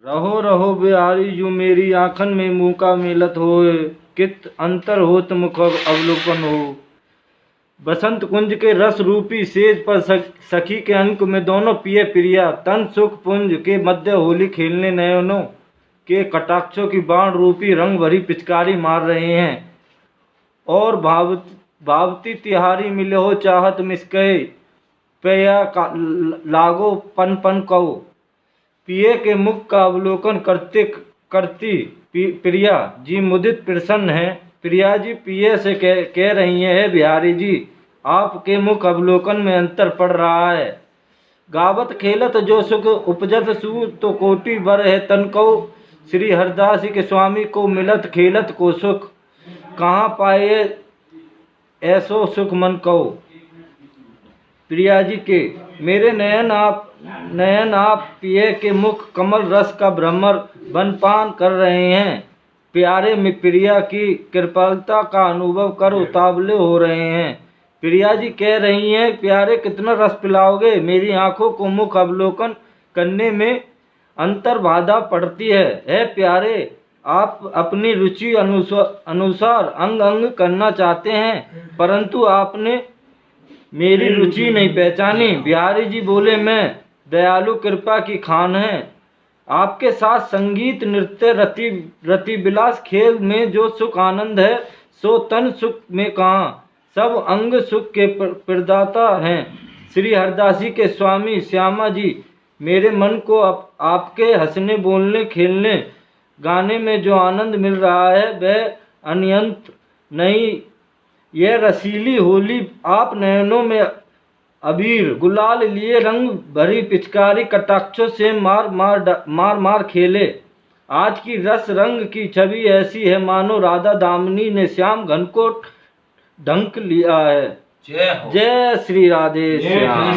रहो रहो बिहारी जो मेरी आँखन में मूका मिलत होए, कित अंतर होत मुख अवलोकन हो। बसंत कुंज के रस रूपी सेज पर सखी के अंक में दोनों पिए प्रिया, तन सुख पुंज के मध्य होली खेलने नयनों के कटाक्षों की बाण रूपी रंग भरी पिचकारी मार रहे हैं। और भावती तिहारी मिले हो चाहत मिसकए, पया लागो पन पन कहो। पिए के मुख का अवलोकन करते करती प्रिया जी मुदित प्रसन्न है। प्रिया जी पिए से कह रही है, बिहारी जी आपके मुख अवलोकन में अंतर पड़ रहा है। गावत खेलत जो सुख उपजत सू तो कोटि बर है तन को। श्री हरदास जी के स्वामी को मिलत खेलत को सुख, कहाँ पाए ऐसो सुख मन को। प्रिया जी के मेरे नयन आप पिए के मुख कमल रस का भ्रमर बनपान कर रहे हैं। प्यारे में प्रिया की कृपालता का अनुभव कर उतावले हो रहे हैं। प्रिया जी कह रही हैं, प्यारे कितना रस पिलाओगे, मेरी आंखों को मुख अवलोकन करने में अंतर बाधा पड़ती है प्यारे आप अपनी रुचि अनुसार अंग अंग करना चाहते हैं, परंतु आपने मेरी रुचि नहीं पहचानी। बिहारी जी बोले, मैं दयालु कृपा की खान है। आपके साथ संगीत नृत्य रति विलास खेल में जो सुख आनंद है, सो तन सुख में कहाँ, सब अंग सुख के प्रदाता हैं। श्री हरदास जी के स्वामी श्यामा जी, मेरे मन को आपके हंसने बोलने खेलने गाने में जो आनंद मिल रहा है वह अनंत नहीं। यह रसीली होली आप नयनों में अबीर गुलाल लिए रंग भरी पिचकारी कटाक्षों से मार खेले। आज की रस रंग की छवि ऐसी है मानो राधा दामिनी ने श्याम घन को ढंक लिया है। जय श्री राधे श्याम।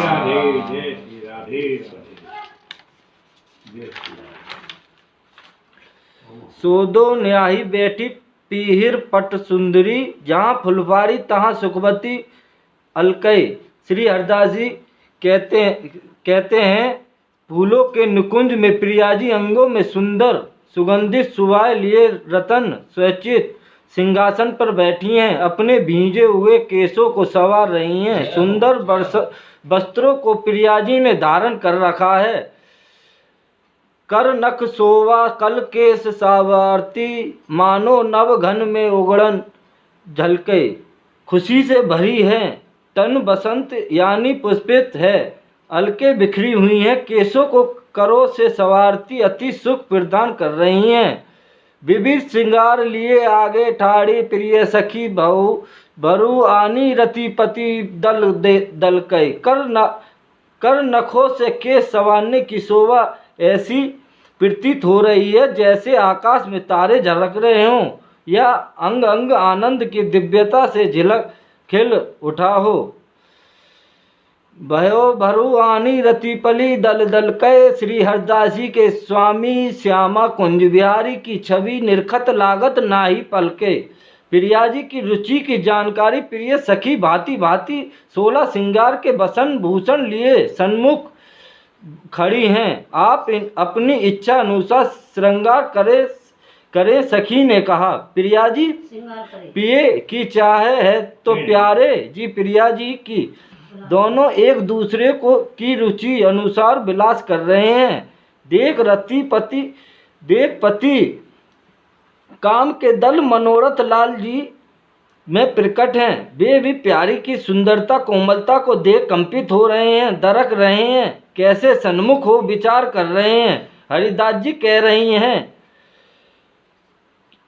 सोदो न्याही बैठी पीहिर पट सुंदरी, जहाँ फुलवारी तहाँ सुखवती अलकई। श्री हरदास जी कहते हैं, फूलों के निकुंज में प्रिया जी अंगों में सुंदर सुगंधित सुवाए लिए रतन स्वैचित सिंहासन पर बैठी हैं, अपने भींजे हुए केसों को संवार रही हैं। सुंदर वस्त्रों को प्रिया जी ने धारण कर रखा है। कर नख सोवा कल केस सावारती, मानो नव घन में उगड़न झलके। खुशी से भरी है तन बसंत यानी पुष्पित है, अलके बिखरी हुई हैं, केसों को करों से सवारती अति सुख प्रदान कर रही हैं। विविध श्रृंगार लिए आगे ठाड़ी प्रिय सखी भरू आनी रतिपति दल कई। कर नखों से केस संवारने की शोभा ऐसी प्रतीत हो रही है जैसे आकाश में तारे झलक रहे हों, या अंग अंग आनंद की दिव्यता से झिलक खिल उठा हो। भयो भरू आनी रतिपली दल दल कय। श्री हरदास जी के स्वामी श्यामा कुंज बिहारी की छवि निरखत लागत नाही पलके। प्रिया जी की रुचि की जानकारी प्रिय सखी भांति भांति 16 श्रृंगार के बसन भूषण लिए सन्मुख खड़ी हैं। आप अपनी इच्छा अनुसार श्रृंगार करे सखी ने कहा। प्रिया जी पिए की चाह है तो प्यारे जी प्रिया जी की दोनों एक दूसरे को की रुचि अनुसार विलास कर रहे हैं। देख पति काम के दल मनोरथ लाल जी में प्रकट हैं। वे भी प्यारी की सुंदरता कोमलता को देख कंपित हो रहे हैं, दरक रहे हैं, कैसे सन्मुख हो विचार कर रहे हैं। हरिदास जी कह रही हैं,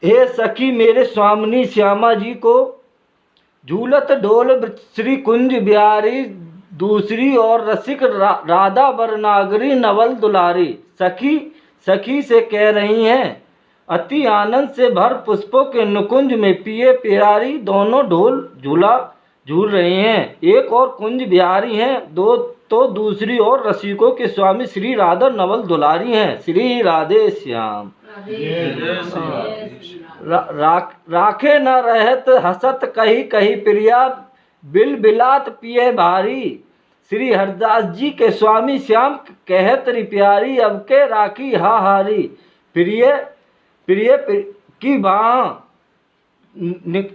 हे सखी मेरे स्वामिनी श्यामा जी को झूलत डोल श्री कुंज बिहारी, दूसरी और रसिक राधा वरनागरी नवल दुलारी। सखी से कह रही हैं, अति आनंद से भर पुष्पों के नुकुंज में पिए प्यारी दोनों ढोल झूला झूल रहे हैं। एक और कुंज बिहारी हैं, दो तो दूसरी और रसिकों के स्वामी श्री राधा नवल दुलारी हैं। श्री राधे श्याम। राखे न रहत हसत कही कही प्रिया, बिल बिलात पिए भारी। श्री हरदास जी के स्वामी श्याम कहत री प्यारी, अब के राखी हा हारी। प्रिय प्रिय की बाह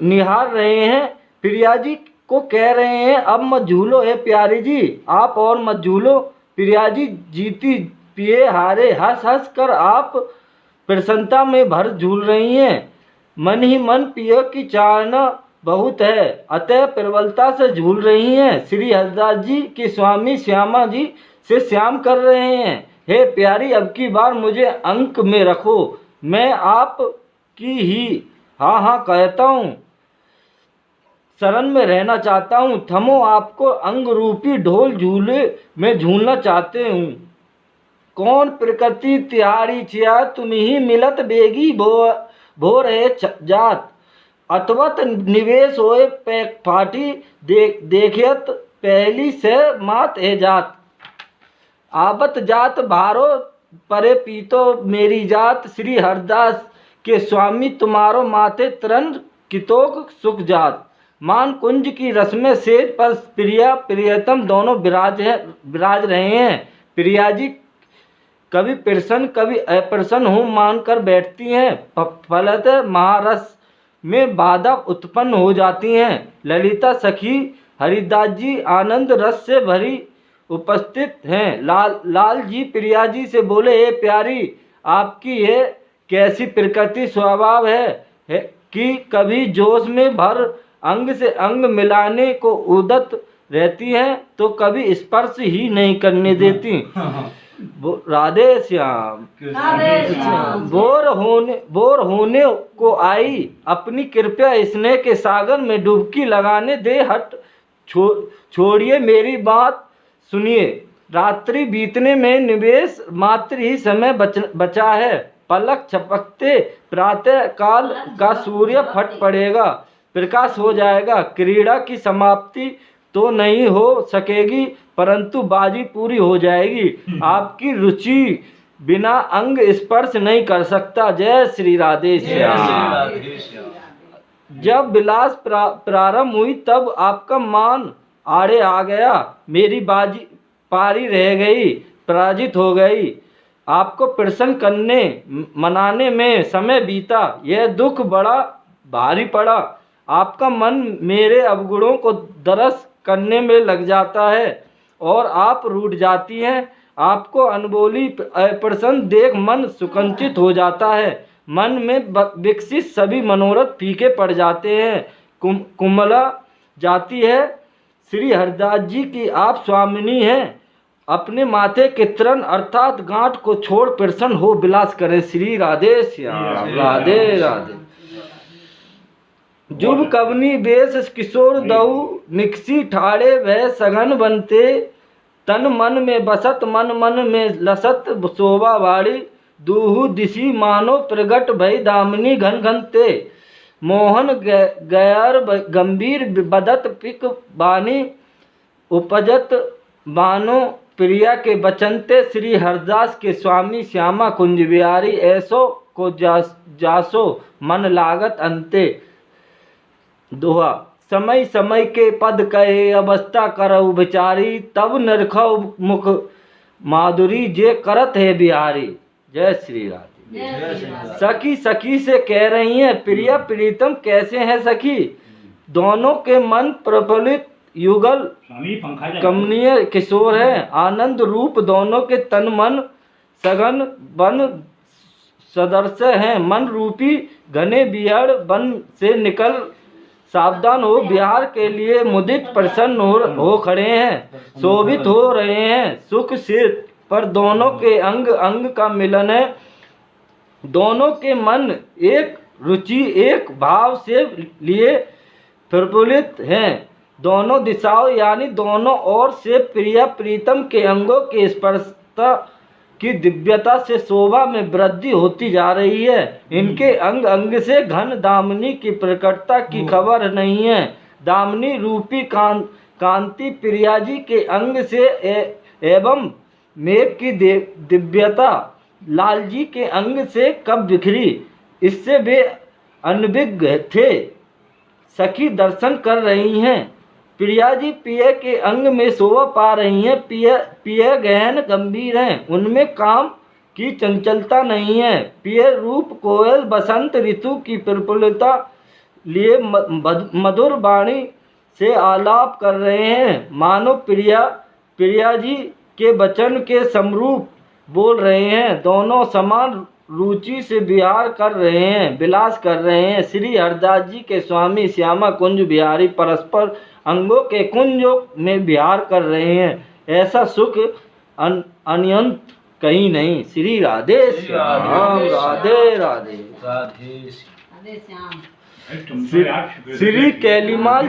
निहार रहे हैं, प्रिया जी को कह रहे हैं अब मत झूलो है प्यारी जी, आप और मत झूलो। प्रिया जी जीती पिए हारे, हंस हंस कर आप प्रसन्नता में भर झूल रही हैं। मन ही मन पिया की चाहना बहुत है, अतः प्रबलता से झूल रही हैं। श्री हरदास जी के स्वामी श्यामा जी से श्याम कर रहे हैं, हे प्यारी अब की बार मुझे अंक में रखो, मैं आप की ही हाँ हाँ कहता हूँ, शरण में रहना चाहता हूँ। थमो आपको अंग रूपी ढोल झूले में झूलना चाहते हूँ। कौन प्रकृति तिहारी छिया, तुम ही मिलत बेगी भो रहे जात। अथवत निवेश होए पैक फाटी, देखियत पहली से मात है जात। आबत जात भारो परे पीतो मेरी जात, श्री हरदास के स्वामी तुम्हारो माथे तरण कितोक सुख जात। मान कुंज की रस्में सेज पर प्रिया प्रियतम दोनों विराज रहे हैं। प्रिया जी कभी प्रसन्न कभी अप्रसन्न हो मानकर बैठती हैं, फलतः महारस में बाधा उत्पन्न हो जाती हैं। ललिता सखी हरिदास जी आनंद रस से भरी उपस्थित हैं। लाल जी प्रिया जी से बोले, हे प्यारी आपकी ये कैसी प्रकृति स्वभाव है कि कभी जोश में भर अंग से अंग मिलाने को उदत रहती हैं, तो कभी स्पर्श ही नहीं करने देती। राधे श्याम। बोर होने को आई, अपनी कृपया स्नेह के सागर में डुबकी लगाने दे, हट छोड़िए मेरी बात सुनिए। रात्रि बीतने में निवेश मात्र ही समय बचा है, पलक झपकते प्रातः काल का सूर्य फट पड़ेगा, प्रकाश हो जाएगा। क्रीड़ा की समाप्ति तो नहीं हो सकेगी, परंतु बाजी पूरी हो जाएगी। आपकी रुचि बिना अंग स्पर्श नहीं कर सकता। जय श्री राधे श्याम। जब विलास प्रारंभ हुई तब आपका मान आड़े आ गया, मेरी बाजी पारी रह गई, पराजित हो गई। आपको प्रसन्न करने मनाने में समय बीता, यह दुख बड़ा भारी पड़ा। आपका मन मेरे अवगुणों को दरस करने में लग जाता है और आप रूठ जाती हैं। आपको अनबोली अप्रसन्न देख मन सुकंचित हो जाता है, मन में विकसित सभी मनोरथ फीके पड़ जाते हैं, कुमला जाती है। श्री हरदास जी की आप स्वामिनी हैं, अपने माथे के तरण अर्थात गांठ को छोड़ प्रसन्न हो विलास करें। श्री राधे श्याम। राधे राधे। जुब कवनी बेस किशोर दऊ निकसी ठाड़े वह सघन बनते, तन मन में बसत मन मन में लसत शोभा वाड़ी, दूहु दिशी मानो प्रगट भई दामिनी घन घनते, मोहन गयर गंभीर बदत पिक बानी, उपजत बानो प्रिया के बचनते। श्री हरदास के स्वामी श्यामा कुंज बिहारी, ऐसो को जासो मन लागत अंते। दोहा। समय समय के पद कहे अवस्था करऊ विचारी, तब नरखौ मुख माधुरी जे करत है बिहारी। जय श्री राधे। सखी सखी से कह रही हैं, प्रिया प्रीतम कैसे हैं सखी। दोनों के मन प्रफुल्लित युगल कमनीय किशोर है, आनंद रूप दोनों के तन मन सघन बन सदर्श हैं। मन रूपी घने बिहार बन से निकल सावधान हो बिहार के लिए मुदित प्रसन्न हो खड़े हैं, शोभित हो रहे हैं। सुख सिर पर दोनों के अंग अंग का मिलन है, दोनों के मन एक रुचि एक भाव से लिए प्रफुल्लित हैं। दोनों दिशाओं यानी दोनों ओर से प्रिया प्रीतम के अंगों के स्पर्शता की दिव्यता से शोभा में वृद्धि होती जा रही है। इनके अंग अंग से घन दामिनी की प्रकटता की खबर नहीं है। दामिनी रूपी कांति प्रिया जी के अंग से एवं मेघ की दिव्यता लाल जी के अंग से कब बिखरी, इससे वे अनभिज्ञ थे। सखी दर्शन कर रही हैं, प्रिया जी पिया के अंग में शोभा पा रही हैं। पिया गहन गंभीर हैं, उनमें काम की चंचलता नहीं है। पिया रूप कोयल बसंत ऋतु की प्रफुल्लता लिए मधुर वाणी से आलाप कर रहे हैं, मानो प्रिया जी के वचन के समरूप बोल रहे हैं। दोनों समान रुचि से विलास कर रहे हैं। श्री हरदास जी के स्वामी श्यामा कुंज बिहारी परस्पर अंगों के कुंजों में विहार कर रहे हैं। ऐसा सुख अनंत कहीं नहीं। श्री राधे श्याम, राधे राधे। श्री कैलीमाल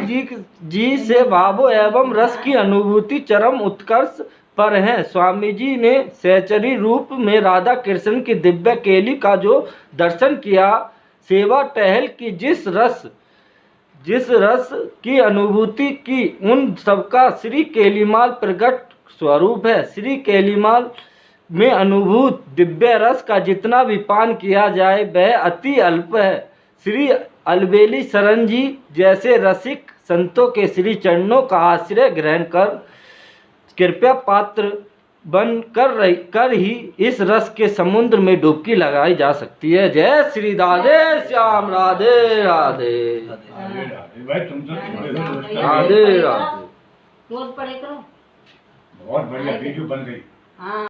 जी से भावो एवं रस की अनुभूति चरम उत्कर्ष पर है। स्वामी जी ने सहचरी रूप में राधा कृष्ण की दिव्य केली का जो दर्शन किया, सेवा टहल की जिस रस की अनुभूति की, उन सबका श्री कैलीमाल प्रकट स्वरूप है। श्री कैलीमाल में अनुभूत दिव्य रस का जितना भी पान किया जाए वह अति अल्प है। श्री अलबेली शरण जी जैसे रसिक संतों के श्री चरणों का आश्रय ग्रहण कर कृपया पात्र बन कर ही इस रस के समुद्र में डुबकी लगाई जा सकती है। जय श्री राधे श्याम, राधे राधे, राधे राधे। रोज पढ़े करो, बहुत बढ़िया वीडियो बन गई। हाँ।